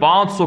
500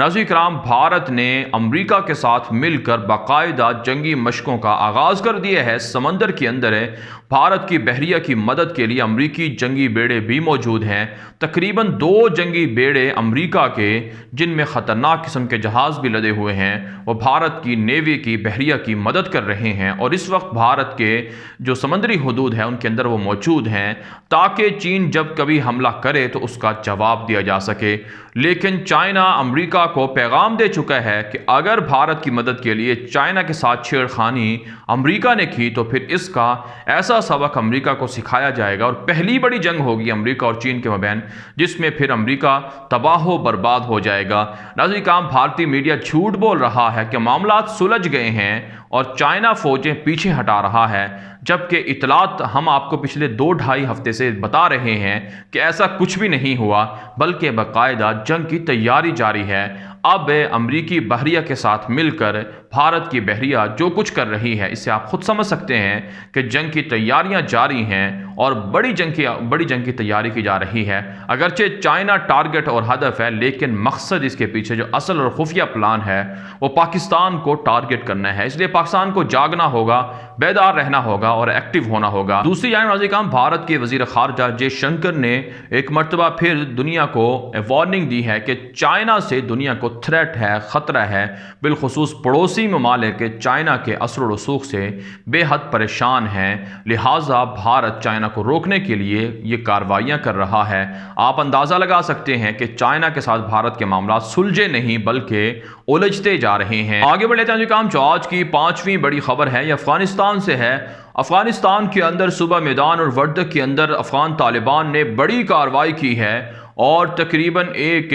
ناظرین کرام، بھارت نے امریکہ کے ساتھ مل کر باقاعدہ جنگی مشقوں کا آغاز کر دیا ہے۔ سمندر کے اندر ہے، بھارت کی بحریہ کی مدد کے لیے امریکی جنگی بیڑے بھی موجود ہیں۔ تقریباً 2 جنگی بیڑے امریکہ کے، جن میں خطرناک قسم کے جہاز بھی لدے ہوئے ہیں، وہ بھارت کی نیوی کی بحریہ کی مدد کر رہے ہیں، اور اس وقت بھارت کے جو سمندری حدود ہیں ان کے اندر وہ موجود ہیں، تاکہ چین جب کبھی حملہ کرے تو اس کا جواب دیا جا سکے۔ لیکن چائنا امریکہ کو پیغام دے چکا ہے کہ اگر بھارت کی مدد کے لیے چائنا کے ساتھ چھیڑ خانی امریکہ نے کی تو پھر اس کا ایسا سبق امریکہ کو سکھایا جائے گا، اور پہلی بڑی جنگ ہوگی امریکہ اور چین کے مابین، جس میں پھر امریکہ تباہ و برباد ہو جائے گا۔ ناظرین کرام، بھارتی میڈیا جھوٹ بول رہا ہے کہ معاملات سلجھ گئے ہیں اور چائنا فوجیں پیچھے ہٹا رہا ہے، جبکہ اطلاعات ہم آپ کو پچھلے 2-2.5 ہفتے سے بتا رہے ہیں کہ ایسا کچھ بھی نہیں ہوا، بلکہ باقاعدہ جنگ کی تیاری جاری ہے۔ اب امریکی بحریہ کے ساتھ مل کر بھارت کی بحریہ جو کچھ کر رہی ہے، اس سے آپ خود سمجھ سکتے ہیں کہ جنگ کی تیاریاں جاری ہیں اور بڑی جنگ کی تیاری کی جا رہی ہے۔ اگرچہ چائنا ٹارگٹ اور ہدف ہے، لیکن مقصد اس کے پیچھے جو اصل اور خفیہ پلان ہے وہ پاکستان کو ٹارگٹ کرنا ہے۔ اس لیے پاکستان کو جاگنا ہوگا، بیدار رہنا ہوگا اور ایکٹیو ہونا ہوگا۔ دوسری جانب ناظرین کرام، بھارت کے وزیر خارجہ جے شنکر نے ایک مرتبہ پھر دنیا کو وارننگ دی ہے کہ چائنا سے دنیا کو تھریٹ ہے، خطرہ ہے، بالخصوص پڑوسی ممالک چائنا کے اثر و رسوخ سے بے حد پریشان ہیں، لہٰذا بھارت چائنا کو روکنے کے لیے یہ کارروائیاں کر رہا ہے۔ آپ اندازہ لگا سکتے ہیں کہ چائنا کے ساتھ بھارت کے معاملات سلجھے نہیں بلکہ الجھتے جا رہے ہیں۔ آگے بڑھ لیتے ہیں کام، جو آج کی 5ویں بڑی خبر ہے یہ افغانستان سے ہے۔ افغانستان کے اندر صوبہ میدان اور وردک کے اندر افغان طالبان نے بڑی کارروائی کی ہے، اور تقریباً ایک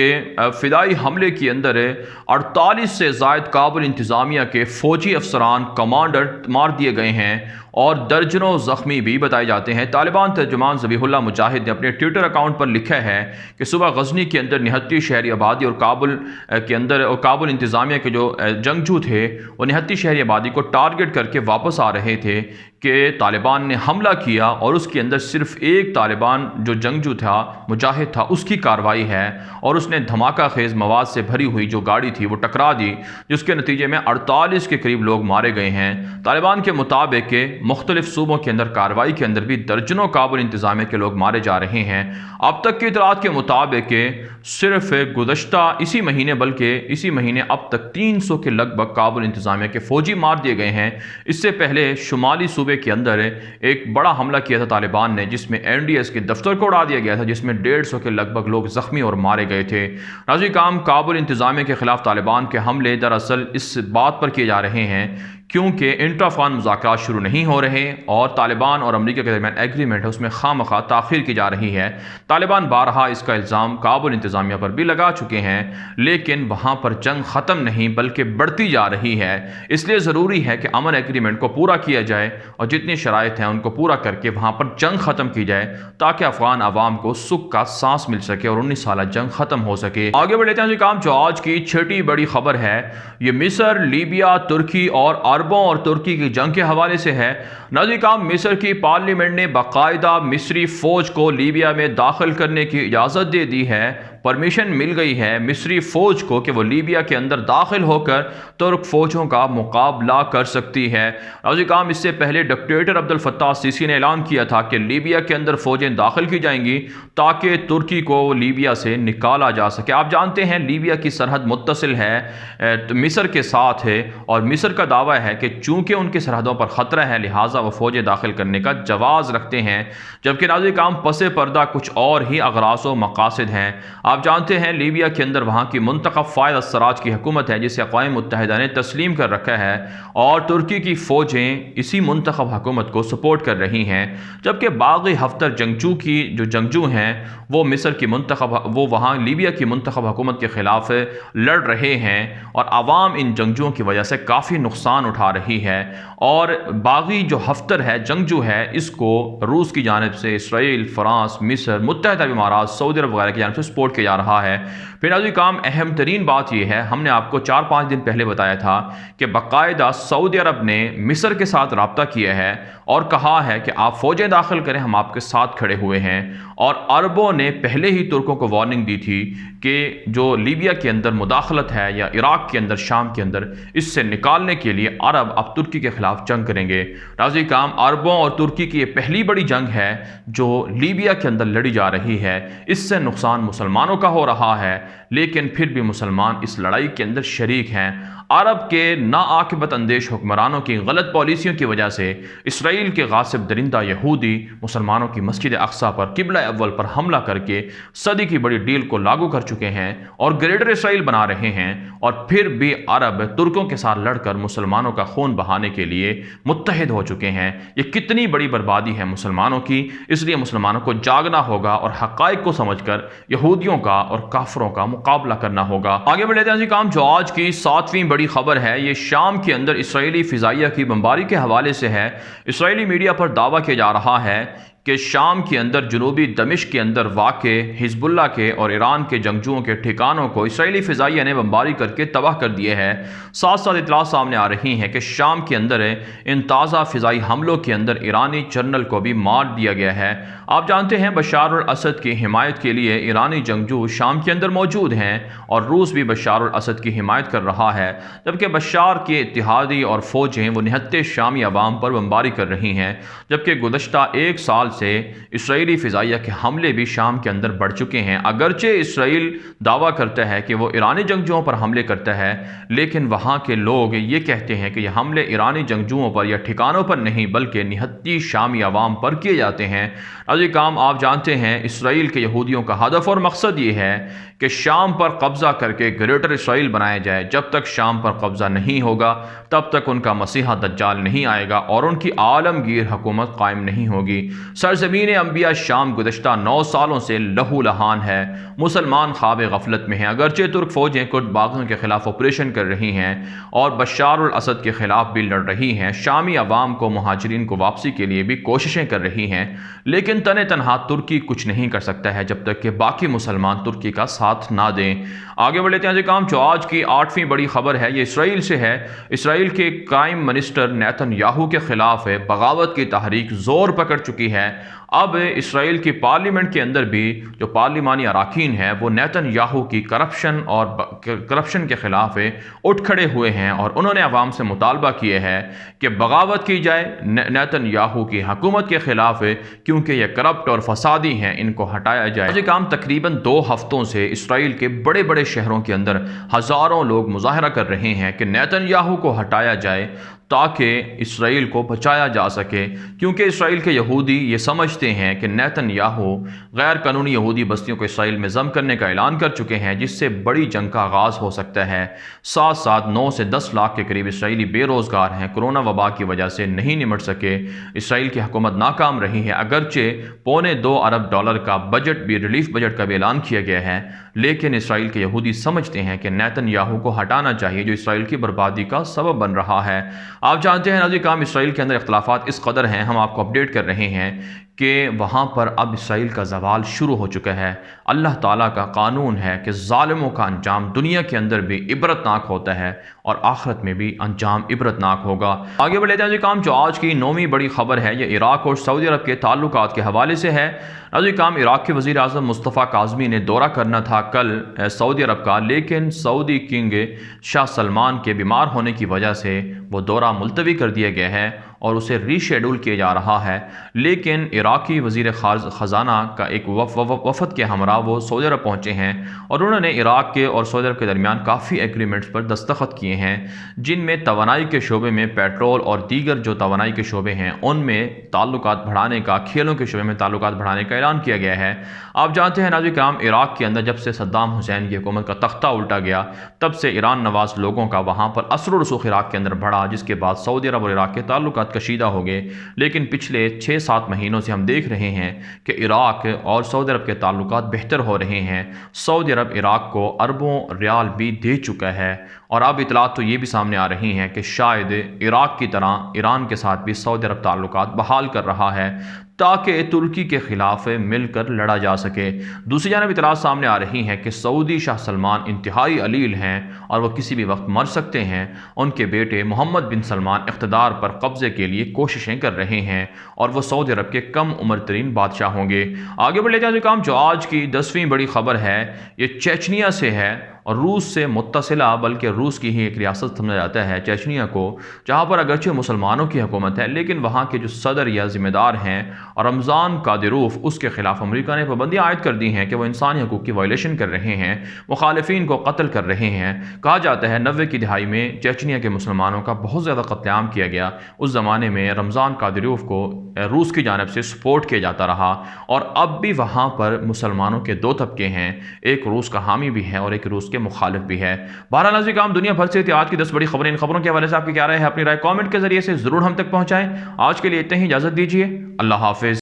فدائی حملے کے اندر 48 سے زائد کابل انتظامیہ کے فوجی افسران، کمانڈر مار دیے گئے ہیں اور درجنوں زخمی بھی بتائے جاتے ہیں۔ طالبان ترجمان ذبیح اللہ مجاہد نے اپنے ٹویٹر اکاؤنٹ پر لکھا ہے کہ صبح غزنی کے اندر 69 شہری آبادی اور کابل کے اندر اور کابل انتظامیہ کے جو جنگجو تھے وہ 69 شہری آبادی کو ٹارگٹ کر کے واپس آ رہے تھے کہ طالبان نے حملہ کیا، اور اس کے اندر صرف ایک طالبان جو جنگجو تھا، مجاہد تھا، اس کی کارروائی ہے، اور اس نے دھماکہ خیز مواد سے بھری ہوئی جو گاڑی تھی وہ ٹکرا دی، جس کے نتیجے میں 48 کے قریب لوگ مارے گئے ہیں۔ طالبان کے مطابق مختلف صوبوں کے اندر کارروائی کے اندر بھی درجنوں کابل انتظامیہ کے لوگ مارے جا رہے ہیں۔ اب تک کی اطلاعات کے مطابق صرف گزشتہ اسی مہینے اب تک 300 کے لگ بھگ کابل انتظامیہ کے فوجی مار دیے گئے ہیں۔ اس سے پہلے شمالی صوبے کے اندر ایک بڑا حملہ کیا تھا طالبان نے، جس میں NDS کے دفتر کو اڑا دیا گیا تھا، جس میں 150 کے لگ بھگ لوگ زخمی اور مارے گئے تھے۔ ناظرین کرام، کابل انتظامیہ کے خلاف طالبان کے حملے دراصل اس بات پر کیے جا رہے ہیں کیونکہ انٹرا افغان مذاکرات شروع نہیں ہو رہے، اور طالبان اور امریکہ کے درمیان ایگریمنٹ ہے اس میں خواہ مخواہ تاخیر کی جا رہی ہے۔ طالبان بارہا اس کا الزام کابل انتظامیہ پر بھی لگا چکے ہیں، لیکن وہاں پر جنگ ختم نہیں بلکہ بڑھتی جا رہی ہے۔ اس لیے ضروری ہے کہ امن ایگریمنٹ کو پورا کیا جائے اور جتنی شرائط ہیں ان کو پورا کر کے وہاں پر جنگ ختم کی جائے، تاکہ افغان عوام کو سکھ کا سانس مل سکے اور 19 سالہ جنگ ختم ہو سکے۔ آگے بڑھ لیتے ہیں کام، جو آج کی 6ٹی بڑی خبر ہے یہ مصر، لیبیا، ترکی اور عربوں اور ترکی کی جنگ کے حوالے سے ہے۔ ناظرین کرام، مصر کی پارلیمنٹ نے باقاعدہ مصری فوج کو لیبیا میں داخل کرنے کی اجازت دے دی ہے، پرمیشن مل گئی ہے مصری فوج کو کہ وہ لیبیا کے اندر داخل ہو کر ترک فوجوں کا مقابلہ کر سکتی ہے۔ ناظرین کرام، اس سے پہلے ڈکٹیٹر عبد الفتاح السیسی نے اعلان کیا تھا کہ لیبیا کے اندر فوجیں داخل کی جائیں گی تاکہ ترکی کو لیبیا سے نکالا جا سکے۔ آپ جانتے ہیں لیبیا کی سرحد متصل ہے مصر کے ساتھ ہے، اور مصر کا دعویٰ ہے کہ چونکہ ان کی سرحدوں پر خطرہ ہے لہٰذا وہ فوجیں داخل کرنے کا جواز رکھتے ہیں، جبکہ ناظرین کرام پس پردہ کچھ اور ہی اغراض و مقاصد ہیں۔ آپ جانتے ہیں لیبیا کے اندر وہاں کی منتخب فائد السراج کی حکومت ہے جسے اقوام متحدہ نے تسلیم کر رکھا ہے، اور ترکی کی فوجیں اسی منتخب حکومت کو سپورٹ کر رہی ہیں، جبکہ باغی ہفتر جنگجو ہیں وہ وہاں لیبیا کی منتخب حکومت کے خلاف لڑ رہے ہیں، اور عوام ان جنگجوؤں کی وجہ سے کافی نقصان اٹھا رہی ہے، اور باغی جو ہفتر ہے جنگجو ہے اس کو روس کی جانب سے اسرائیل، فرانس، مصر، متحدہ عرب امارات، سعودی عرب وغیرہ کی جانب سے سپورٹ کیا جا رہا ہے۔ پھر ناظرین کرام اہم ترین بات یہ ہے، ہم نے آپ کو 4-5 دن پہلے بتایا تھا کہ باقاعدہ سعودی عرب نے مصر کے ساتھ رابطہ کیا ہے اور کہا ہے کہ آپ فوجیں داخل کریں، ہم آپ کے ساتھ کھڑے ہوئے ہیں۔ اور عربوں نے پہلے ہی ترکوں کو وارننگ دی تھی کہ جو لیبیا کے اندر مداخلت ہے یا عراق کے اندر، شام کے اندر، اس سے نکالنے کے لیے عرب اب ترکی کے خلاف جنگ کریں گے۔ ناظرین کرام عربوں اور ترکی کی یہ پہلی بڑی جنگ ہے جو لیبیا کے اندر لڑی جا رہی ہے۔ اس سے نقصان مسلمانوں کا ہو رہا ہے، لیکن پھر بھی مسلمان اس لڑائی کے اندر شریک ہیں۔ عرب کے ناعاقبت اندیش حکمرانوں کی غلط پالیسیوں کی وجہ سے اسرائیل کے غاصب درندہ یہودی مسلمانوں کی مسجد اقصیٰ پر قبلہ اول پر حملہ کر کے صدی کی بڑی ڈیل کو لاگو کر چکے ہیں اور گریٹر اسرائیل بنا رہے ہیں، اور پھر بھی عرب ترکوں کے ساتھ لڑ کر مسلمانوں کا خون بہانے کے لیے متحد ہو چکے ہیں۔ یہ کتنی بڑی بربادی ہے مسلمانوں کی، اس لیے مسلمانوں کو جاگنا ہوگا اور حقائق کو سمجھ کر یہودیوں کا اور کافروں کا مقابلہ کرنا ہوگا۔ آگے بڑھ لیتے ہیں کام جو آج کی 7ویں بڑی خبر ہے، یہ شام کے اندر اسرائیلی فضائیہ کی بمباری کے حوالے سے ہے۔ اسرائیلی میڈیا پر دعویٰ کیا جا رہا ہے کہ شام کے اندر جنوبی دمشق کے اندر واقع حزب اللہ کے اور ایران کے جنگجوؤں کے ٹھکانوں کو اسرائیلی فضائیہ نے بمباری کر کے تباہ کر دیے ہیں۔ ساتھ ساتھ اطلاعات سامنے آ رہی ہیں کہ شام کے اندر ان تازہ فضائی حملوں کے اندر ایرانی جنرل کو بھی مار دیا گیا ہے۔ آپ جانتے ہیں بشار الاسد کی حمایت کے لیے ایرانی جنگجو شام کے اندر موجود ہیں اور روس بھی بشار الاسد کی حمایت کر رہا ہے، جبکہ بشار کے اتحادی اور فوجیں وہ نہتے شامی عوام پر بمباری کر رہی ہیں، جبکہ گزشتہ 1 سال سے اسرائیلی فضائیہ کے حملے بھی شام کے اندر بڑھ چکے ہیں۔ اگرچہ اسرائیل دعویٰ کرتا ہے کہ وہ ایرانی جنگجوؤں پر حملے کرتا ہے، لیکن وہاں کے لوگ یہ کہتے ہیں کہ یہ حملے ایرانی جنگجوؤں پر یا ٹھکانوں پر نہیں بلکہ نہتی شامی عوام پر کیے جاتے ہیں۔ عزیز کام آپ جانتے ہیں اسرائیل کے یہودیوں کا ہدف اور مقصد یہ ہے کہ شام پر قبضہ کر کے گریٹر اسرائیل بنایا جائے۔ جب تک شام پر قبضہ نہیں ہوگا تب تک ان کا مسیحا دجال نہیں آئے گا اور ان کی عالمگیر حکومت قائم نہیں ہوگی۔ سرزمین انبیاء شام گزشتہ 9 سالوں سے لہو لہان ہے، مسلمان خواب غفلت میں ہیں۔ اگرچہ ترک فوجیں کرد باغیوں کے خلاف آپریشن کر رہی ہیں اور بشار الاسد کے خلاف بھی لڑ رہی ہیں، شامی عوام کو مہاجرین کو واپسی کے لیے بھی کوششیں کر رہی ہیں، لیکن تنے تنہا ترکی کچھ نہیں کر سکتا ہے جب تک کہ باقی مسلمان ترکی کا ساتھ نہ دیں۔ آگے بڑھ لیتے ہیں کام جو آج کی 8ویں بڑی خبر ہے، یہ اسرائیل سے ہے۔ اسرائیل کے کرائم منسٹر نیتن یاہو کے خلاف بغاوت کی تحریک زور پکڑ چکی ہے۔ اب اسرائیل کی پارلیمنٹ کے اندر بھی جو پارلیمانی اراکین ہیں وہ نیتن یاہو کی کرپشن کے خلاف اٹھ کھڑے ہوئے ہیں اور انہوں نے عوام سے مطالبہ کیا ہے کہ بغاوت کی جائے نیتن یاہو کی حکومت کے خلاف، کیونکہ یہ کرپٹ اور فسادی ہیں، ان کو ہٹایا جائے۔ یہ کام تقریباً 2 ہفتوں سے اسرائیل کے بڑے بڑے شہروں کے اندر ہزاروں لوگ مظاہرہ کر رہے ہیں کہ نیتن یاہو کو ہٹایا جائے تاکہ اسرائیل کو بچایا جا سکے، کیونکہ اسرائیل کے یہودی یہ سمجھتے ہیں کہ نیتن یاہو غیر قانونی یہودی بستیوں کو اسرائیل میں ضم کرنے کا اعلان کر چکے ہیں، جس سے بڑی جنگ کا آغاز ہو سکتا ہے۔ ساتھ ساتھ 9 سے 10 لاکھ کے قریب اسرائیلی بے روزگار ہیں، کورونا وبا کی وجہ سے نہیں نمٹ سکے، اسرائیل کی حکومت ناکام رہی ہے۔ اگرچہ $2.25 ارب کا بجٹ بھی، ریلیف بجٹ کا بھی اعلان کیا گیا ہے، لیکن اسرائیل کے یہودی سمجھتے ہیں کہ نیتن یاہو کو ہٹانا چاہیے جو اسرائیل کی بربادی کا سبب بن رہا ہے۔ آپ جانتے ہیں ناظرین کام اسرائیل کے اندر اختلافات اس قدر ہیں، ہم آپ کو اپڈیٹ کر رہے ہیں کہ وہاں پر اب اسرائیل کا زوال شروع ہو چکا ہے۔ اللہ تعالیٰ کا قانون ہے کہ ظالموں کا انجام دنیا کے اندر بھی عبرتناک ہوتا ہے اور آخرت میں بھی انجام عبرتناک ہوگا۔ آگے بڑھ لیتے ہیں کام جو آج کی 9ویں بڑی خبر ہے، یہ عراق اور سعودی عرب کے تعلقات کے حوالے سے ہے۔ کام عراق کے وزیر اعظم مصطفیٰ کاظمی نے دورہ کرنا تھا کل سعودی عرب کا، لیکن سعودی کنگ شاہ سلمان کے بیمار ہونے کی وجہ سے وہ دورہ ملتوی کر دیا گیا ہے اور اسے ری شیڈول کیا جا رہا ہے۔ لیکن عراقی وزیر خزانہ کا ایک وفد کے ہمراہ وہ سعودی عرب پہنچے ہیں اور انہوں نے عراق کے اور سعودی عرب کے درمیان کافی ایگریمنٹس پر دستخط کیے ہیں، جن میں توانائی کے شعبے میں پیٹرول اور دیگر جو توانائی کے شعبے ہیں ان میں تعلقات بڑھانے کا، کھیلوں کے شعبے میں تعلقات بڑھانے کا اعلان کیا گیا ہے۔ آپ جانتے ہیں ناظرین کرام عراق کے اندر جب سے صدام حسین کی حکومت کا تختہ الٹا گیا تب سے ایران نواز لوگوں کا وہاں پر اثر و رسوخ عراق کے اندر بڑھا، جس کے بعد سعودی عرب اور عراق کے تعلقات کشیدہ ہو گئے۔ لیکن پچھلے 6-7 مہینوں سے ہم دیکھ رہے ہیں کہ عراق اور سعودی عرب کے تعلقات بہتر ہو رہے ہیں۔ سعودی عرب عراق کو اربوں ریال بھی دے چکا ہے اور اب اطلاعات تو یہ بھی سامنے آ رہی ہیں کہ شاید عراق کی طرح ایران کے ساتھ بھی سعودی عرب تعلقات بحال کر رہا ہے تاکہ ترکی کے خلاف مل کر لڑا جا سکے۔ دوسری جانب اطلاعات سامنے آ رہی ہیں کہ سعودی شاہ سلمان انتہائی علیل ہیں اور وہ کسی بھی وقت مر سکتے ہیں۔ ان کے بیٹے محمد بن سلمان اقتدار پر قبضے کے لیے کوششیں کر رہے ہیں اور وہ سعودی عرب کے کم عمر ترین بادشاہ ہوں گے۔ آگے بڑھ لیتے ہیں کام جو آج کی 10ویں بڑی خبر ہے، یہ چیچنیا سے ہے اور روس سے متصلہ، بلکہ روس کی ہی ایک ریاست سمجھا جاتا ہے چیچنیا کو، جہاں پر اگرچہ مسلمانوں کی حکومت ہے لیکن وہاں کے جو صدر یا ذمہ دار ہیں رمضان قادروف، اس کے خلاف امریکہ نے پابندیاں عائد کر دی ہیں کہ وہ انسانی حقوق کی وائلیشن کر رہے ہیں، مخالفین کو قتل کر رہے ہیں۔ کہا جاتا ہے 90 کی دہائی میں چیچنیا کے مسلمانوں کا بہت زیادہ قتل عام کیا گیا۔ اس زمانے میں رمضان قادروف کو روس کی جانب سے سپورٹ کیا جاتا رہا اور اب بھی وہاں پر مسلمانوں کے دو طبقے ہیں، ایک روس کا حامی بھی ہے اور ایک روس کے مخالف بھی ہے۔ بہرحال ناظرین کرام، دنیا بھر سے آج کی 10 بڑی خبریں، ان خبروں کے حوالے سے آپ کی کیا رائے ہے؟ اپنی رائے کامنٹ کے ذریعے سے ضرور ہم تک پہنچائیں۔ آج کے لیے اتنا ہی، اجازت دیجیے، اللہ حافظ۔